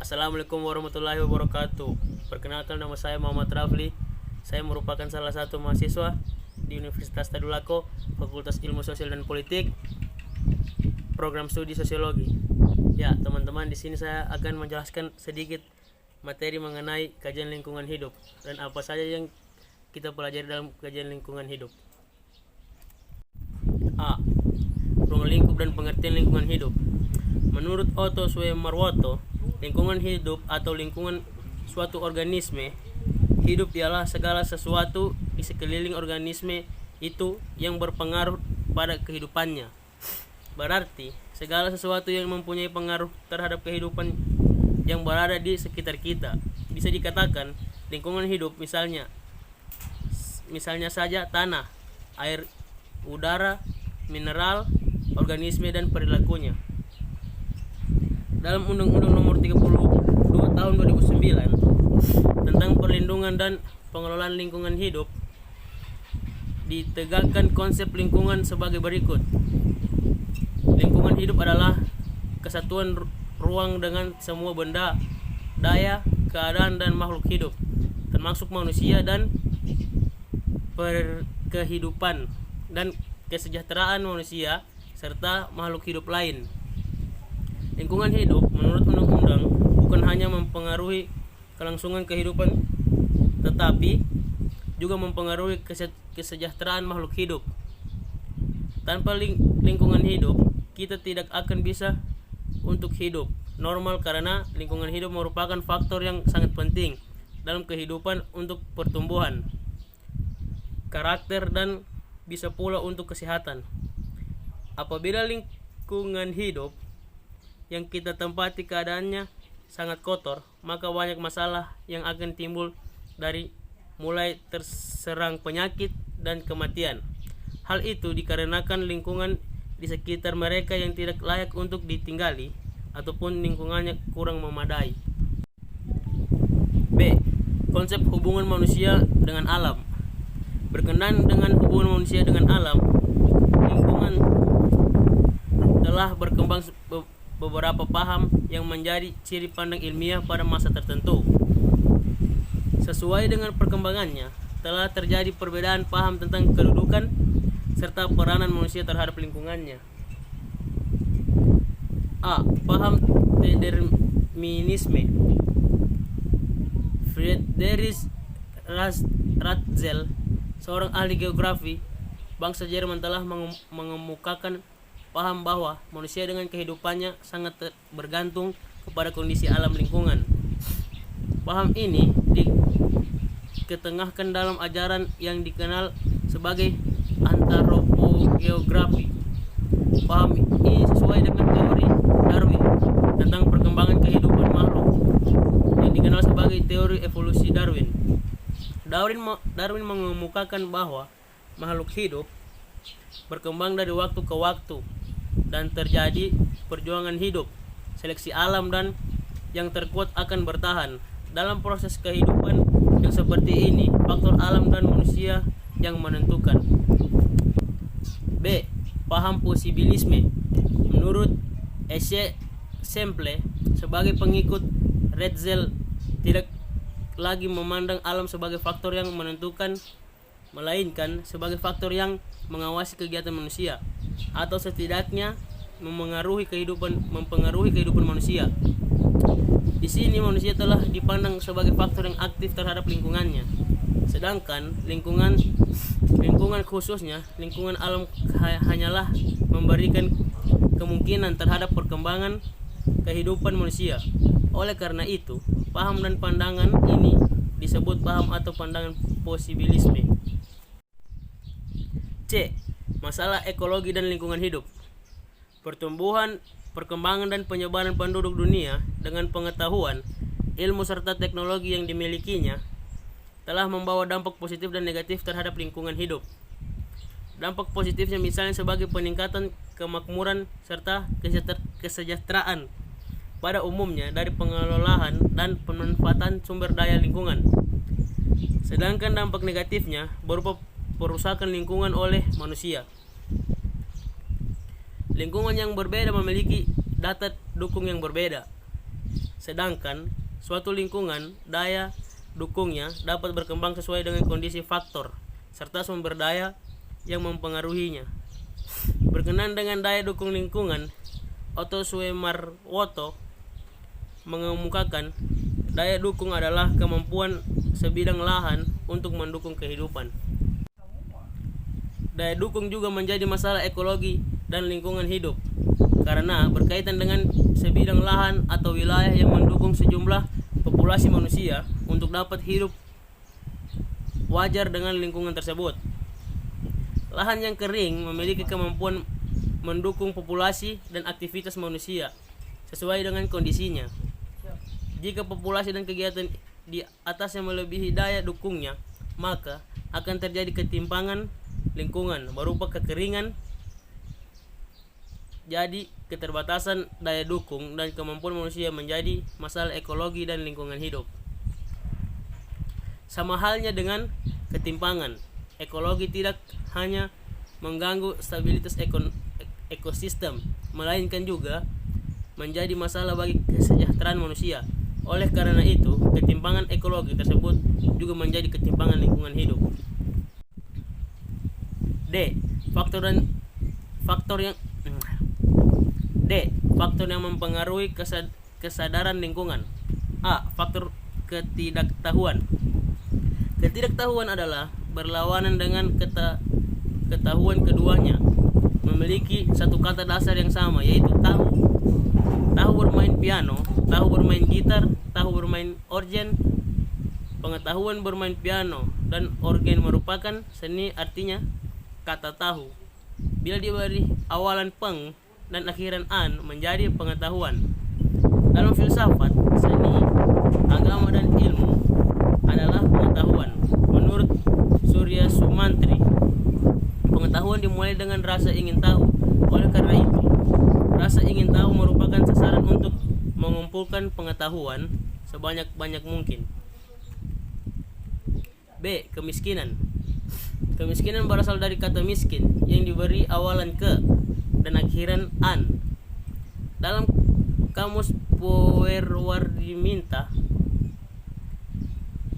Assalamualaikum warahmatullahi wabarakatuh. Perkenalkan, nama saya Muhammad Rafli. Saya merupakan salah satu mahasiswa di Universitas Tadulako, Fakultas Ilmu Sosial dan Politik, program studi Sosiologi. Ya, teman-teman, di sini saya akan menjelaskan sedikit materi mengenai kajian lingkungan hidup dan apa saja yang kita pelajari dalam kajian lingkungan hidup. A. Ruang lingkup dan pengertian lingkungan hidup. Menurut Otto Suemarwoto, lingkungan hidup atau lingkungan suatu organisme hidup ialah segala sesuatu di sekeliling organisme itu yang berpengaruh pada kehidupannya. Berarti, segala sesuatu yang mempunyai pengaruh terhadap kehidupan yang berada di sekitar kita. Bisa dikatakan lingkungan hidup misalnya saja tanah, air, udara, mineral, organisme dan perilakunya. Dalam Undang-Undang Nomor 32 Tahun 2009 tentang perlindungan dan pengelolaan lingkungan hidup ditegakkan konsep lingkungan sebagai berikut. Lingkungan hidup adalah kesatuan ruang dengan semua benda, daya, keadaan dan makhluk hidup, termasuk manusia dan kehidupan dan kesejahteraan manusia serta makhluk hidup lain. Lingkungan hidup menurut undang-undang bukan hanya mempengaruhi kelangsungan kehidupan, tetapi juga mempengaruhi kesejahteraan makhluk hidup. Tanpa lingkungan hidup, kita tidak akan bisa untuk hidup normal karena lingkungan hidup merupakan faktor yang sangat penting dalam kehidupan untuk pertumbuhan, karakter, dan bisa pula untuk kesehatan. Apabila lingkungan hidup yang kita tempati keadaannya sangat kotor, maka banyak masalah yang akan timbul dari mulai terserang penyakit dan kematian. Hal itu dikarenakan lingkungan di sekitar mereka yang tidak layak untuk ditinggali ataupun lingkungannya kurang memadai. B. Konsep hubungan manusia dengan alam. Berkenaan dengan hubungan manusia dengan alam, lingkungan telah berkembang beberapa paham yang menjadi ciri pandang ilmiah pada masa tertentu. Sesuai dengan perkembangannya, telah terjadi perbedaan paham tentang kedudukan serta peranan manusia terhadap lingkungannya. A. Paham determinisme. Friedrich Ratzel, seorang ahli geografi bangsa Jerman, telah mengemukakan paham bahwa manusia dengan kehidupannya sangat bergantung kepada kondisi alam lingkungan. Paham ini diketengahkan dalam ajaran yang dikenal sebagai antropogeografi. Paham ini sesuai dengan teori Darwin tentang perkembangan kehidupan makhluk yang dikenal sebagai teori evolusi Darwin. Darwin mengemukakan bahwa makhluk hidup berkembang dari waktu ke waktu dan terjadi perjuangan hidup, seleksi alam, dan yang terkuat akan bertahan. Dalam proses kehidupan yang seperti ini, faktor alam dan manusia yang menentukan. B. Paham posibilisme. Menurut Ecce Semple, sebagai pengikut Ratzel tidak lagi memandang alam sebagai faktor yang menentukan, melainkan sebagai faktor yang mengawasi kegiatan manusia atau setidaknya mempengaruhi kehidupan manusia. Di sini manusia telah dipandang sebagai faktor yang aktif terhadap lingkungannya, sedangkan lingkungan khususnya lingkungan alam hanyalah memberikan kemungkinan terhadap perkembangan kehidupan manusia. Oleh karena itu, paham dan pandangan ini disebut paham atau pandangan posibilisme. C. Masalah ekologi dan lingkungan hidup. Pertumbuhan, perkembangan dan penyebaran penduduk dunia dengan pengetahuan, ilmu serta teknologi yang dimilikinya telah membawa dampak positif dan negatif terhadap lingkungan hidup. Dampak positifnya misalnya sebagai peningkatan kemakmuran serta kesejahteraan pada umumnya dari pengelolaan dan pemanfaatan sumber daya lingkungan. Sedangkan dampak negatifnya berupa perusakan lingkungan oleh manusia. Lingkungan yang berbeda memiliki data dukung yang berbeda. Sedangkan suatu lingkungan, daya dukungnya dapat berkembang sesuai dengan kondisi faktor serta sumber daya yang mempengaruhinya. Berkenaan dengan daya dukung lingkungan, Otto Suemarwoto mengemukakan daya dukung adalah kemampuan sebidang lahan untuk mendukung kehidupan. Daya dukung juga menjadi masalah ekologi dan lingkungan hidup karena berkaitan dengan sebidang lahan atau wilayah yang mendukung sejumlah populasi manusia untuk dapat hidup wajar dengan lingkungan tersebut. Lahan yang kering memiliki kemampuan mendukung populasi dan aktivitas manusia sesuai dengan kondisinya. Jika populasi dan kegiatan di atasnya melebihi daya dukungnya, maka akan terjadi ketimpangan lingkungan berupa kekeringan. Jadi keterbatasan daya dukung dan kemampuan manusia menjadi masalah ekologi dan lingkungan hidup. Sama halnya dengan ketimpangan, ekologi tidak hanya mengganggu stabilitas ekosistem, melainkan juga menjadi masalah bagi kesejahteraan manusia. Oleh karena itu, ketimpangan ekologi tersebut juga menjadi ketimpangan lingkungan hidup. D. Faktor yang mempengaruhi kesadaran lingkungan. A. Faktor ketidaktahuan. Ketidaktahuan adalah berlawanan dengan ketahuan keduanya. Memiliki satu kata dasar yang sama, yaitu tahu. Tahu bermain piano, tahu bermain gitar, tahu bermain organ. Pengetahuan bermain piano dan organ merupakan seni, artinya kata tahu. Bila diberi awalan peng dan akhiran an menjadi pengetahuan. Dalam filsafat, seni, agama dan ilmu adalah pengetahuan. Menurut Surya Sumantri, pengetahuan dimulai dengan rasa ingin tahu. Oleh karena itu, rasa ingin tahu merupakan sasaran untuk mengumpulkan pengetahuan sebanyak-banyak mungkin. B. Kemiskinan. Kemiskinan berasal dari kata miskin yang diberi awalan ke dan akhiran an. Dalam kamus Poerwardiminta,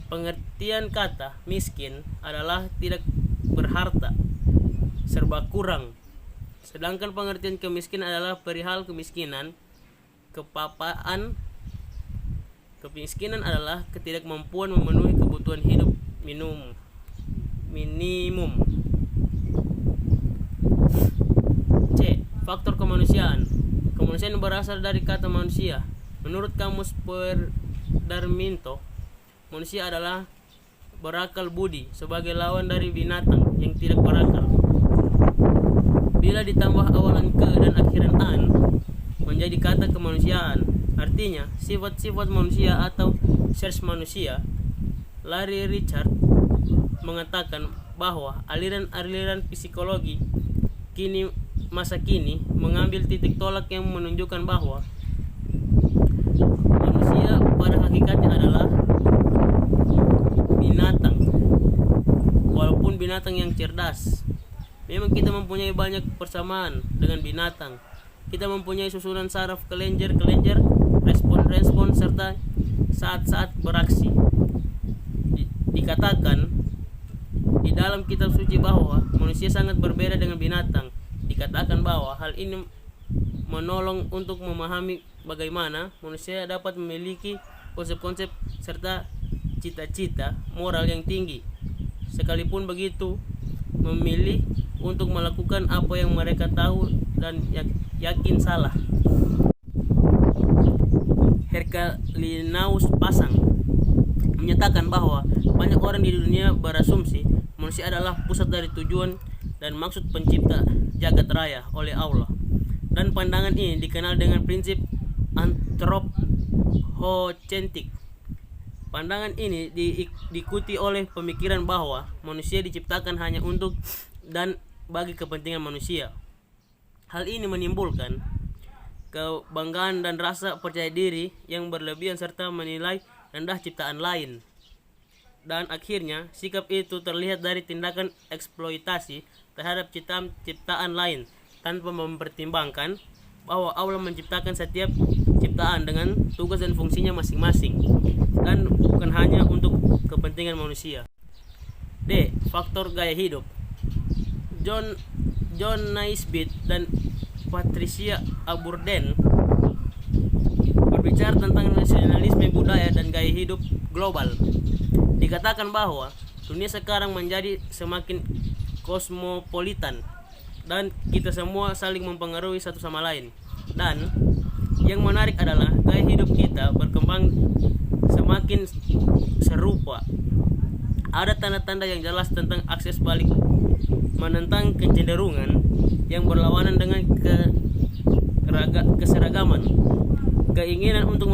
pengertian kata miskin adalah tidak berharta, serba kurang. Sedangkan pengertian kemiskinan adalah perihal kemiskinan, kepapaan. Kemiskinan adalah ketidakmampuan memenuhi kebutuhan hidup minimum. C. Faktor kemanusiaan. Kemanusiaan berasal dari kata manusia. Menurut kamus Poerdarminto, manusia adalah berakal budi sebagai lawan dari binatang yang tidak berakal. Bila ditambah awalan ke dan akhiran an menjadi kata kemanusiaan, artinya sifat-sifat manusia atau sers manusia. Larry Richard mengatakan bahwa aliran-aliran psikologi masa kini mengambil titik tolak yang menunjukkan bahwa manusia pada hakikatnya adalah binatang, walaupun binatang yang cerdas. Memang kita mempunyai banyak persamaan dengan binatang. Kita mempunyai susunan saraf kelenjar, respon-respon serta saat-saat beraksi. Dikatakan di dalam kitab suci bahwa manusia sangat berbeda dengan binatang. Dikatakan bahwa hal ini menolong untuk memahami bagaimana manusia dapat memiliki konsep-konsep serta cita-cita moral yang tinggi. Sekalipun begitu, memilih untuk melakukan apa yang mereka tahu dan yakin salah. Herkalinaus Pasang menyatakan bahwa banyak orang di dunia berasumsi manusia adalah pusat dari tujuan dan maksud pencipta jagat raya oleh Allah. Dan pandangan ini dikenal dengan prinsip antropocentrik. Pandangan ini diikuti oleh pemikiran bahwa manusia diciptakan hanya untuk dan bagi kepentingan manusia. Hal ini menimbulkan kebanggaan dan rasa percaya diri yang berlebihan serta menilai rendah ciptaan lain. Dan akhirnya sikap itu terlihat dari tindakan eksploitasi terhadap ciptaan lain tanpa mempertimbangkan bahwa Allah menciptakan setiap ciptaan penciptaan dengan tugas dan fungsinya masing-masing dan bukan hanya untuk kepentingan manusia. D. Faktor gaya hidup. John Naisbitt dan Patricia Aburden berbicara tentang nasionalisme budaya dan gaya hidup global. Dikatakan bahwa dunia sekarang menjadi semakin kosmopolitan dan kita semua saling mempengaruhi satu sama lain. Dan yang menarik adalah gaya hidup kita berkembang semakin serupa. Ada tanda-tanda yang jelas tentang akses balik menentang kecenderungan yang berlawanan dengan keseragaman, keinginan untuk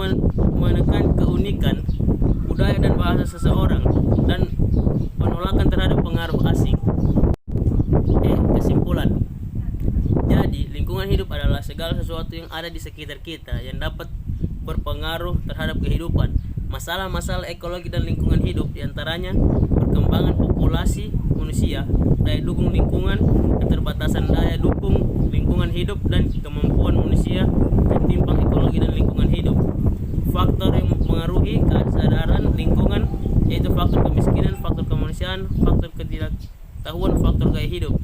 menekan keunikan budaya dan bahasa seseorang, dan penolakan terhadap pengaruh asing. Kesimpulan. Jadi, lingkungan hidup adalah segala sesuatu yang ada di sekitar kita yang dapat berpengaruh terhadap kehidupan. Masalah-masalah ekologi dan lingkungan hidup diantaranya perkembangan populasi manusia, daya dukung lingkungan, keterbatasan daya dukung lingkungan hidup, dan kemampuan manusia ketimbang ekologi dan lingkungan hidup. Faktor yang mempengaruhi kesadaran lingkungan yaitu faktor kemiskinan, faktor kemanusiaan, faktor ketidaktahuan, faktor gaya hidup.